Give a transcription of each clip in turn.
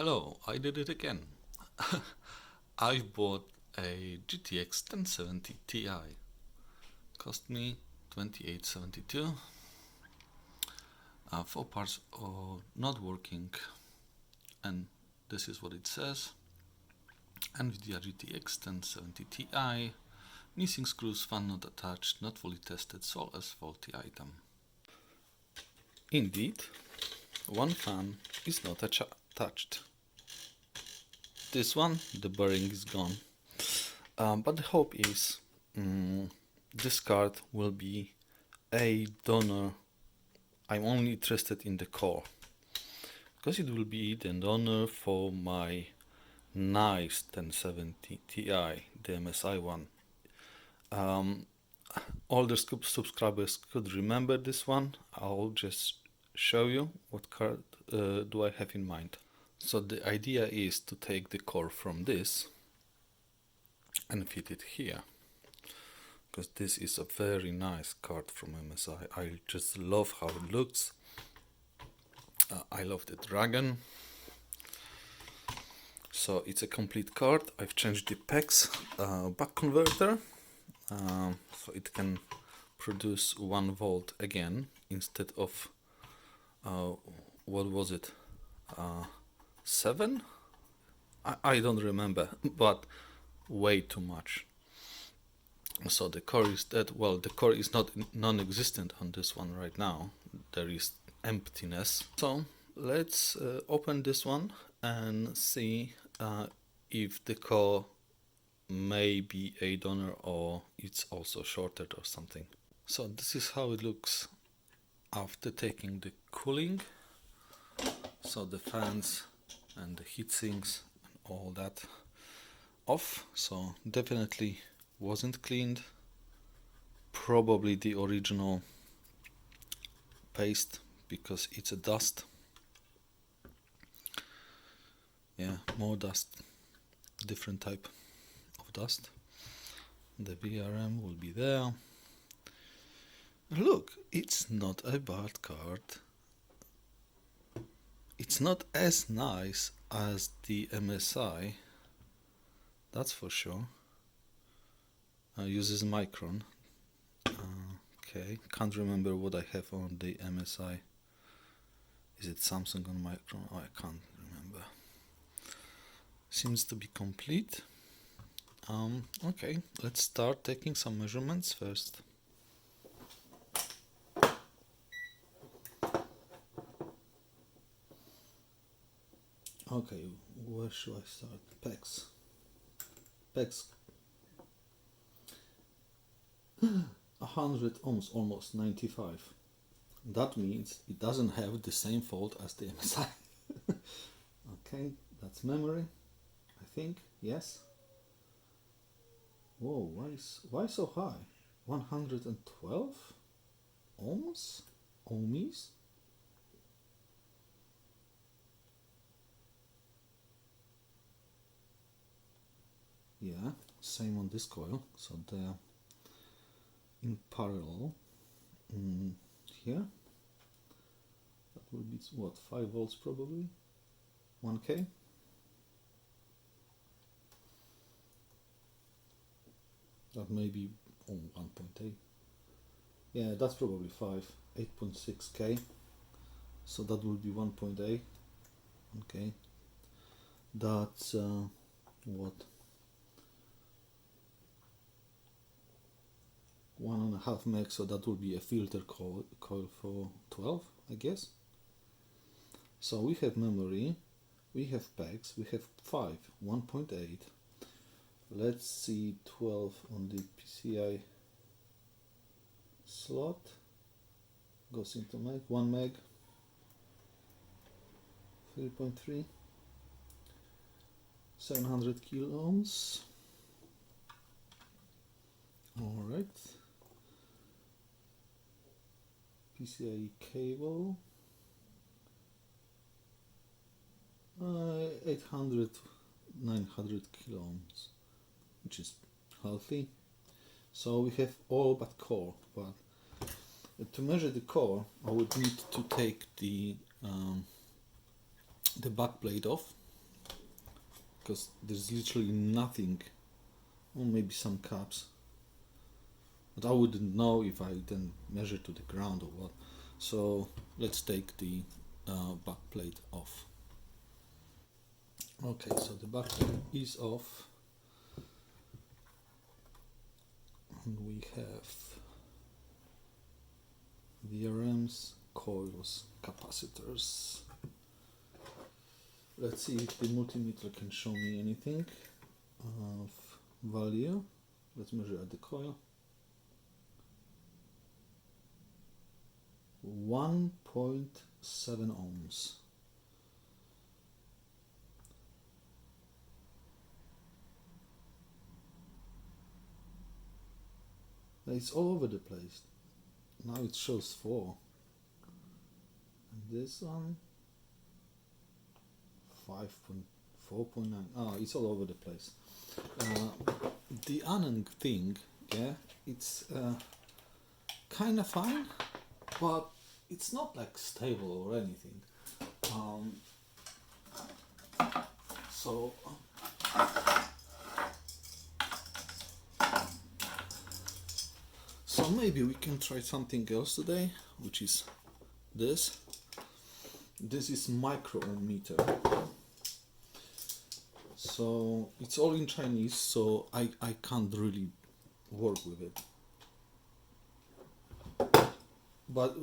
Hello, I did it again. I bought a GTX 1070 Ti. Cost me 2872. Four parts are not working, and this is what it says. NVIDIA GTX 1070 Ti. Missing screws, fan not attached, not fully tested, sold as faulty item. Indeed, one fan is not attached. This one, the bearing is gone. But the hope is this card will be a donor. I'm only interested in the core, because it will be the donor for my nice 1070 Ti, the MSI one. Older subscribers could remember this one. I'll just show you what card do I have in mind. So the idea is to take the core from this and fit it here, because this is a very nice card from MSI. I just love how it looks. I love the dragon. So it's a complete card. I've changed the PEX buck converter, so it can produce 1 volt again instead of what was it, 7? I don't remember, but way too much. So the core is dead. Well, the core is not non-existent on this one right now. There is emptiness. So let's open this one and see if the core may be a donor or it's also shorted or something. So this is how it looks after taking the cooling. So the fans and the heat sinks and all that off. So definitely wasn't cleaned. Probably the original paste, because it's a dust. Yeah, more dust, different type of dust. The VRM will be there. Look, it's not a bad card. It's not as nice as the MSI, that's for sure. Uses Micron. Okay, can't remember what I have on the MSI. Is it Samsung on Micron? Oh, I can't remember. Seems to be complete. Okay, let's start taking some measurements first. Okay, where should I start? PEX. 100 ohms, almost 95. That means it doesn't have the same fault as the MSI. Okay, that's memory, I think. Yes. Whoa, why so high? 112 ohms? Ohms? Yeah, same on this coil. So they're in parallel. Here that will be what, 5 volts probably, 1k. That may be 1.8. Yeah, that's probably 8.6k. So that will be 1.8. Okay, that's what, 1.5 meg, so that will be a filter coil for 12, I guess. So we have memory, we have PEX, we have 5, 1.8. Let's see 12 on the PCI slot. Goes into meg, 1 meg, 3.3, 700 kilo ohms. All right. PCI cable, 800, 900 kilo ohms, which is healthy. So we have all but core, but to measure the core I would need to take the back plate off, because there's literally nothing, or maybe some caps, but I wouldn't know if I then measure to the ground or what. So let's take the back plate off. Okay, so the back plate is off, and we have VRMs, coils, capacitors. Let's see if the multimeter can show me anything of value. Let's measure at the coil. 1.7 ohms. It's all over the place. Now it shows 4. And this one 5.4.9. Oh, it's all over the place. The Aneng thing, yeah, it's kind of fine, but it's not like stable or anything. So maybe we can try something else today, which is this. This is micro ohm meter. So it's all in Chinese, so I can't really work with it. But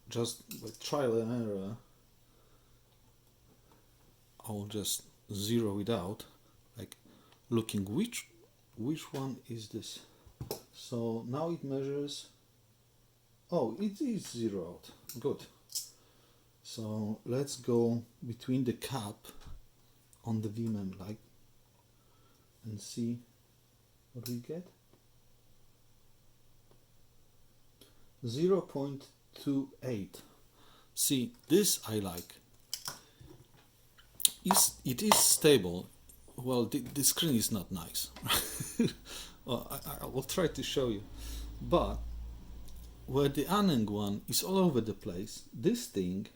just by trial and error, I'll just zero it out, like looking which one is this. So now it measures. Oh, it is zero out. Good. So let's go between the cap on the VMem like and see what we get. 0.28. See, this I like. It is stable. Well, the screen is not nice. Well, I will try to show you. But where the Aneng one is all over the place, this thing,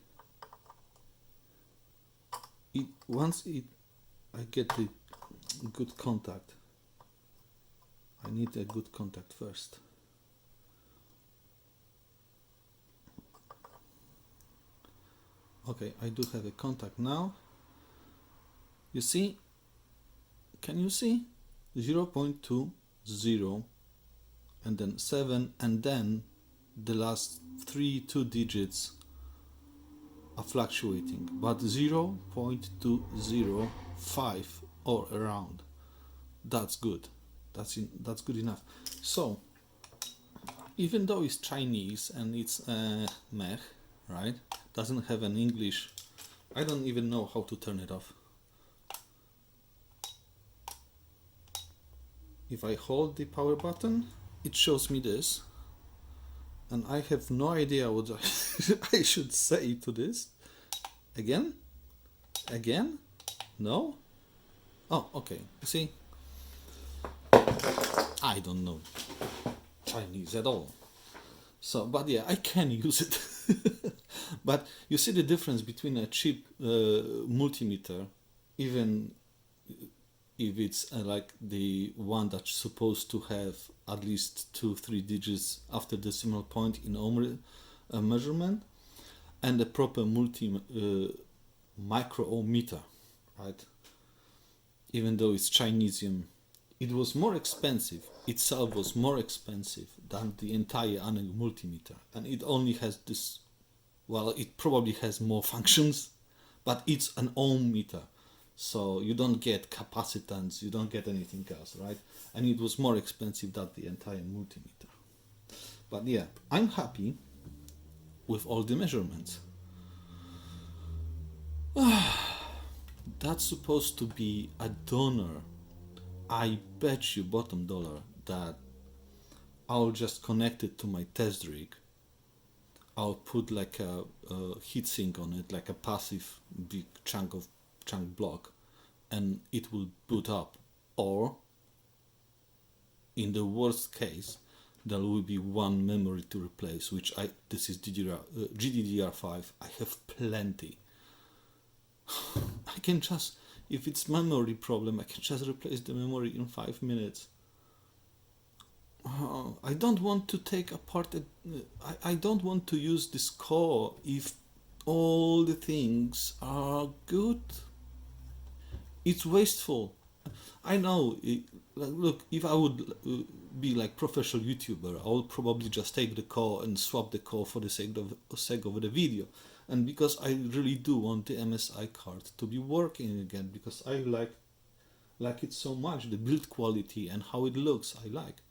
once I get the good contact. I need a good contact first. Okay, I do have a contact now. You see? Can you see? 0.20 and then 7, and then the last 2 digits are fluctuating, but 0.205 or around. That's good. That's good enough. So even though it's Chinese and it's mech, right? Doesn't have an English. I don't even know how to turn it off. If I hold the power button, it shows me this, and I have no idea what I should say to this. Again? No? Oh, okay. See? I don't know Chinese at all. So, but yeah, I can use it. But you see the difference between a cheap multimeter, even if it's like the one that's supposed to have at least 2-3 digits after decimal point in ohm measurement, and a proper micro ohm meter, right? Even though it's Chinesium, it was more expensive. Itself was more expensive than the entire Aneng multimeter, and it only has this. Well, it probably has more functions, but it's an ohm meter. So you don't get capacitance, you don't get anything else, right? And it was more expensive than the entire multimeter. But yeah, I'm happy with all the measurements. That's supposed to be a donor. I bet you bottom dollar that I'll just connect it to my test rig. I'll put like a heatsink on it, like a passive big chunk block, and it will boot up. Or in the worst case, there will be one memory to replace, which this is GDDR5. I have plenty. I can just If it's memory problem, I can just replace the memory in 5 minutes. I don't want to take apart I don't want to use this core if all the things are good. It's wasteful. I know. Look, if I would be like professional YouTuber, I would probably just take the core and swap the core for the sake of the video. And because I really do want the MSI card to be working again, because I like it so much, the build quality and how it looks, I like.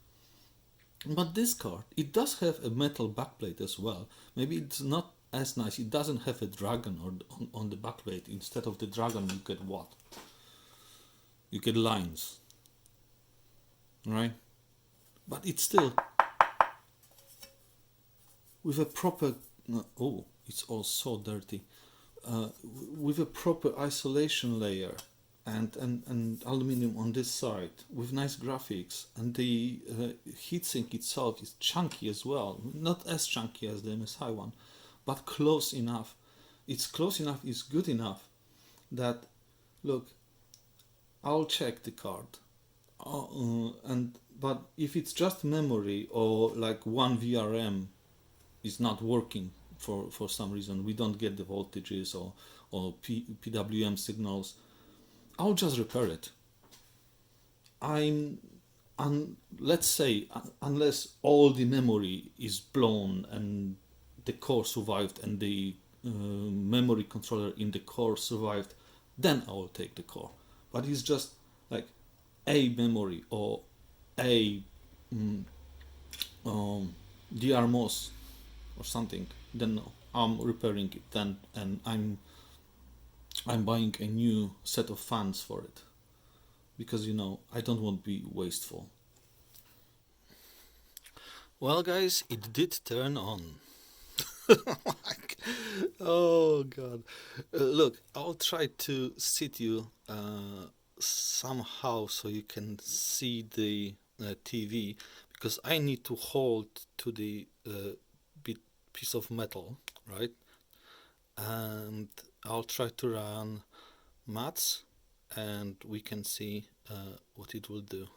But this card, it does have a metal backplate as well. Maybe it's not as nice. It doesn't have a dragon on the backplate. Instead of the dragon, you get what? You get lines, right? But it's still with a proper. Oh, it's all so dirty. With a proper isolation layer and aluminium on this side with nice graphics, and the heatsink itself is chunky as well. Not as chunky as the MSI one, but close enough. It's close enough. It's good enough that look. I'll check the card, but if it's just memory or like one VRM is not working for some reason, we don't get the voltages or PWM signals, I'll just repair it. Let's say unless all the memory is blown and the core survived and the memory controller in the core survived, then I will take the core. But it's just like a memory or a DRMOS or something. Then no, I'm repairing it then, and I'm buying a new set of fans for it, because I don't want to be wasteful. Well, guys, it did turn on. Oh god. Look, I'll try to sit you somehow so you can see the TV, because I need to hold to the piece of metal, right? And I'll try to run maths and we can see what it will do.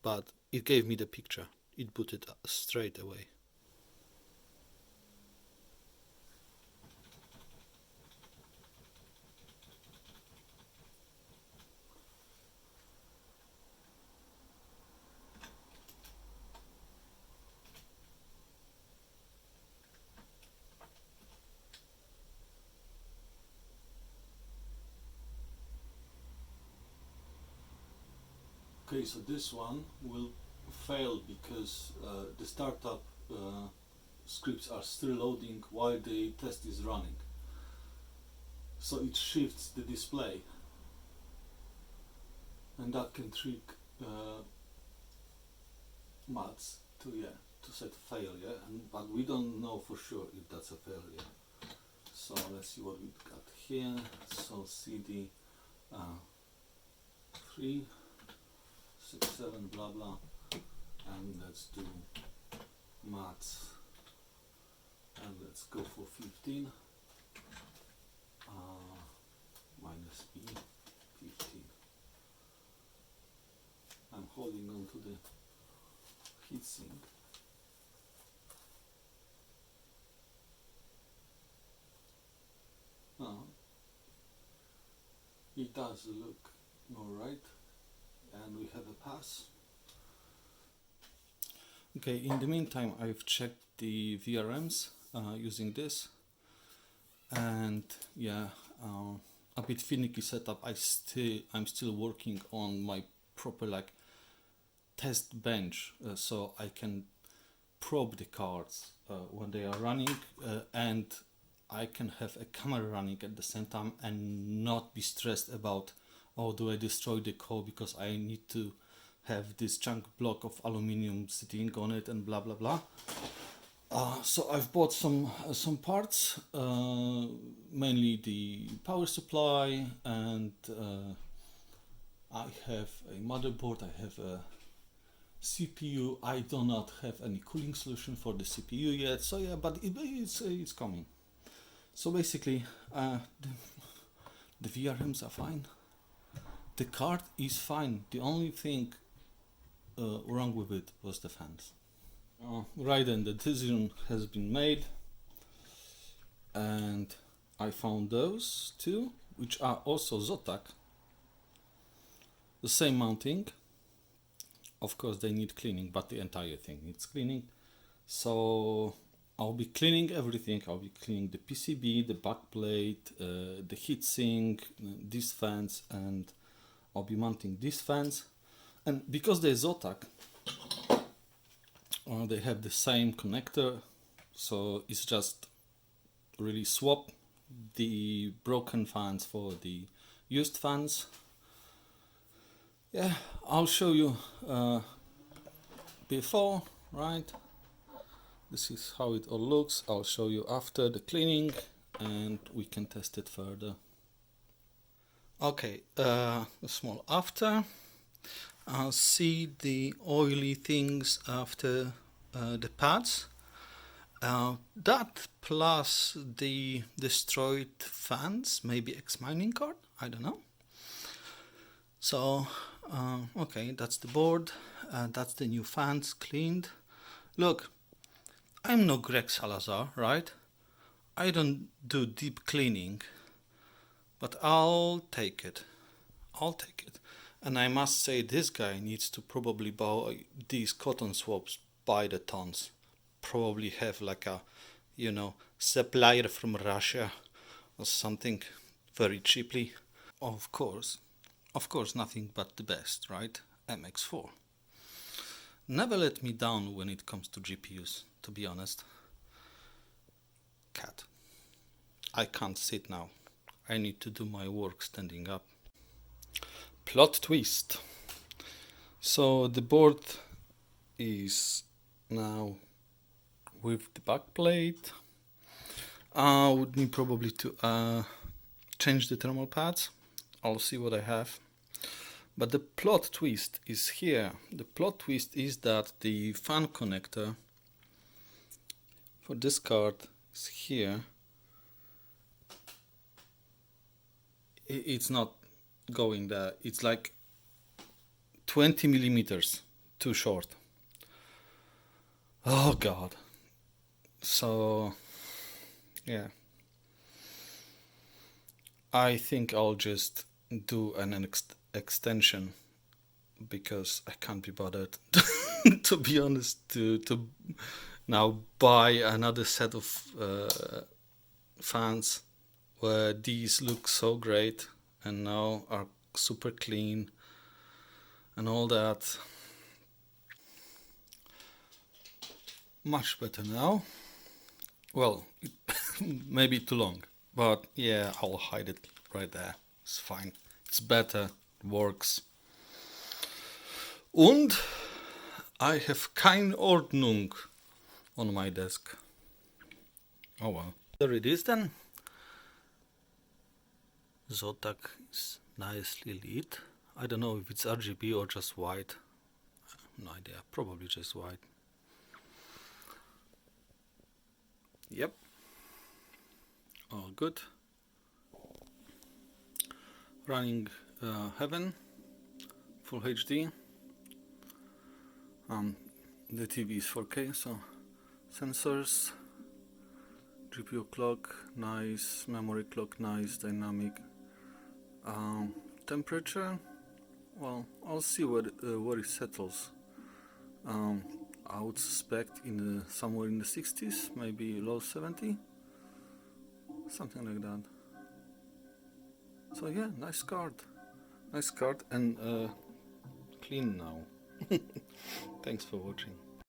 But it gave me the picture. It booted straight away. Okay, so this one will fail because the startup scripts are still loading while the test is running. So it shifts the display, and that can trick maths to set failure, but we don't know for sure if that's a failure. So let's see what we've got here. So CD 3, 6, 7, blah blah, and let's do maths, and let's go for 15 minus E 15. I'm holding on to the heatsink. It does look alright, and we have a pass. Okay, in the meantime I've checked the VRMs using this, and a bit finicky setup. I'm still working on my proper test bench, so I can probe the cards when they are running, and I can have a camera running at the same time and not be stressed about, oh, do I destroy the core because I need to have this chunk block of aluminium sitting on it and blah blah blah. So I've bought some parts, mainly the power supply, and I have a motherboard, I have a CPU. I do not have any cooling solution for the CPU yet, so yeah, but it's coming. So basically the VRMs are fine. The card is fine. The only thing wrong with it was the fans. Right then, the decision has been made, and I found those two, which are also Zotac. The same mounting. Of course, they need cleaning, but the entire thing needs cleaning. So I'll be cleaning everything. I'll be cleaning the PCB, the backplate, the heatsink, these fans, and I'll be mounting these fans. And because they're Zotac, they have the same connector, so it's just really swap the broken fans for the used fans. Yeah, I'll show you before, right? This is how it all looks. I'll show you after the cleaning and we can test it further. Okay, a small after. I'll see the oily things after the pads. That plus the destroyed fans, maybe ex-mining card, I don't know. So, okay, that's the board, that's the new fans cleaned. Look, I'm no Greg Salazar, right? I don't do deep cleaning, but I'll take it. I'll take it. And I must say, this guy needs to probably buy these cotton swabs by the tons. Probably have like a, you know, supplier from Russia or something very cheaply. Of course, nothing but the best, right? MX4. Never let me down when it comes to GPUs, to be honest. Cat. I can't sit now. I need to do my work standing up. Plot twist. So the board is now with the backplate. I would need probably to change the thermal pads. I'll see what I have. But the plot twist is here. The plot twist is that the fan connector for this card is here. It's not going there. It's like 20 millimeters too short. Oh god. So yeah, I think I'll just do an extension because I can't be bothered to be honest to now buy another set of fans where these look so great and now are super clean and all that. Much better now. Well, maybe too long, but yeah, I'll hide it right there. It's fine. It's better. Works. Und I have keine Ordnung on my desk. Oh well. There it is then. Zotac is nicely lit. I don't know if it's RGB or just white. No idea. Probably just white. Yep. All good. Running Heaven, Full HD. The TV is 4K, so sensors, GPU clock, nice, memory clock, nice, dynamic. Temperature, well, I'll see where it settles. I would suspect somewhere in the 60s, maybe low 70, something like that. So yeah, nice card and clean now. Thanks for watching.